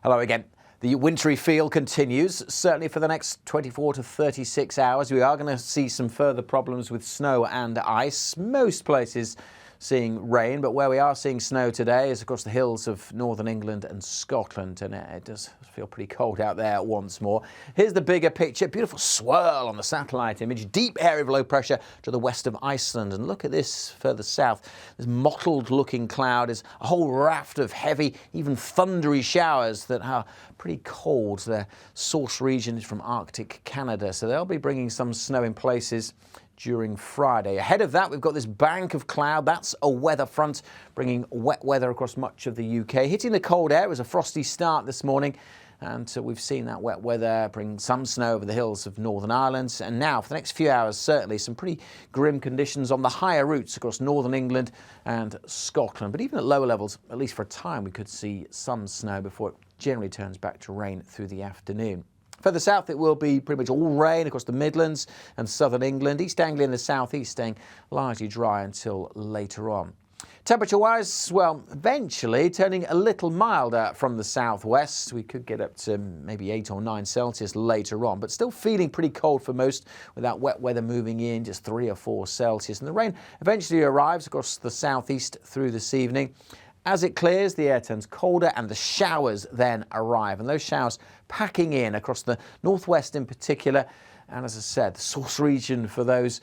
Hello again. The wintry feel continues, certainly for the next 24 to 36 hours. We are going to see some further problems with snow and ice. Most places seeing rain, but where we are seeing snow today is across the hills of northern England and Scotland, and it does feel pretty cold out there once more. Here's the bigger picture. Beautiful swirl on the satellite image. Deep area of low pressure to the west of Iceland, and look at this further south. This mottled looking cloud is a whole raft of heavy, even thundery showers that are pretty cold. Their source region is from Arctic Canada, so they'll be bringing some snow in places during Friday. Ahead of that, we've got this bank of cloud. That's a weather front bringing wet weather across much of the UK. Hitting the cold air, it was a frosty start this morning, and we've seen that wet weather bring some snow over the hills of Northern Ireland. And now, for the next few hours, certainly some pretty grim conditions on the higher routes across northern England and Scotland. But even at lower levels, at least for a time, we could see some snow before it generally turns back to rain through the afternoon. Further south, it will be pretty much all rain across the Midlands and southern England. East Anglia and the southeast staying largely dry until later on. Temperature-wise, well, eventually turning a little milder from the southwest. We could get up to maybe 8 or 9 Celsius later on, but still feeling pretty cold for most with that wet weather moving in, just 3 or 4 Celsius. And the rain eventually arrives across the southeast through this evening. As it clears, the air turns colder and the showers then arrive, and those showers packing in across the northwest in particular. And as I said, the source region for those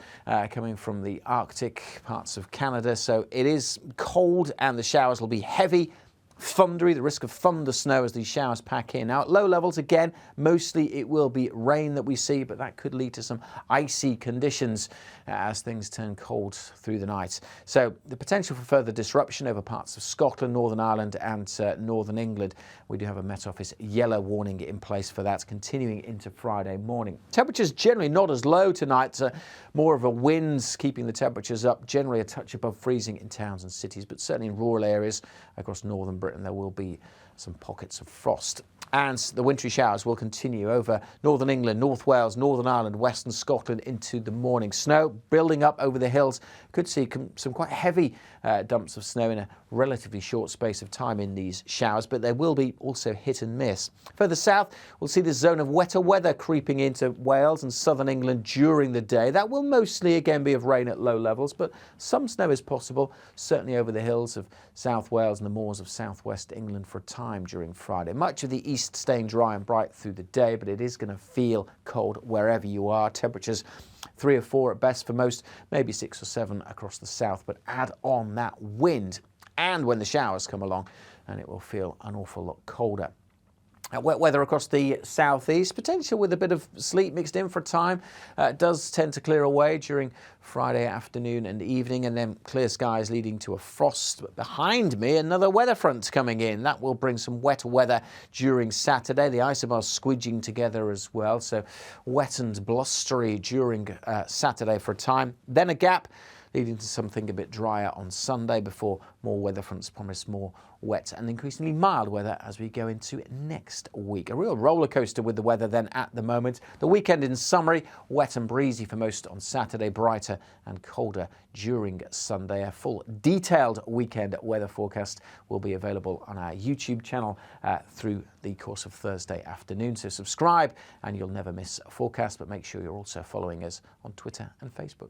coming from the Arctic parts of Canada. So it is cold and the showers will be heavy, thundery, the risk of thunder snow as these showers pack in. Now at low levels, again, mostly it will be rain that we see, but that could lead to some icy conditions as things turn cold through the night. So the potential for further disruption over parts of Scotland, Northern Ireland and Northern England. We do have a Met Office yellow warning in place for that, continuing into Friday morning. Temperatures generally not as low tonight, more of a wind keeping the temperatures up, generally a touch above freezing in towns and cities, but certainly in rural areas across northern Britain there will be some pockets of frost. And the wintry showers will continue over northern England, North Wales, Northern Ireland, western Scotland into the morning. Snow building up over the hills. Could see some quite heavy dumps of snow in a relatively short space of time in these showers, but there will be also hit and miss. Further south, we'll see this zone of wetter weather creeping into Wales and southern England during the day. That will mostly again be of rain at low levels, but some snow is possible, certainly over the hills of South Wales and the moors of southwest England for a time during Friday. Much of the east staying dry and bright through the day, but it is going to feel cold wherever you are. Temperatures 3 or 4 at best for most, maybe 6 or 7 across the south, but add on that wind and when the showers come along and it will feel an awful lot colder. Wet weather across the southeast, potential with a bit of sleet mixed in for a time. It does tend to clear away during Friday afternoon and evening, and then clear skies leading to a frost. But behind me, another weather front coming in. That will bring some wet weather during Saturday. The isobars squidging together as well, so wet and blustery during Saturday for a time. Then a gap leading to something a bit drier on Sunday before more weather fronts promise more wet and increasingly mild weather as we go into next week. A real roller coaster with the weather then at the moment. The weekend in summary, wet and breezy for most on Saturday, brighter and colder during Sunday. A full detailed weekend weather forecast will be available on our YouTube channel through the course of Thursday afternoon. So subscribe and you'll never miss a forecast, but make sure you're also following us on Twitter and Facebook.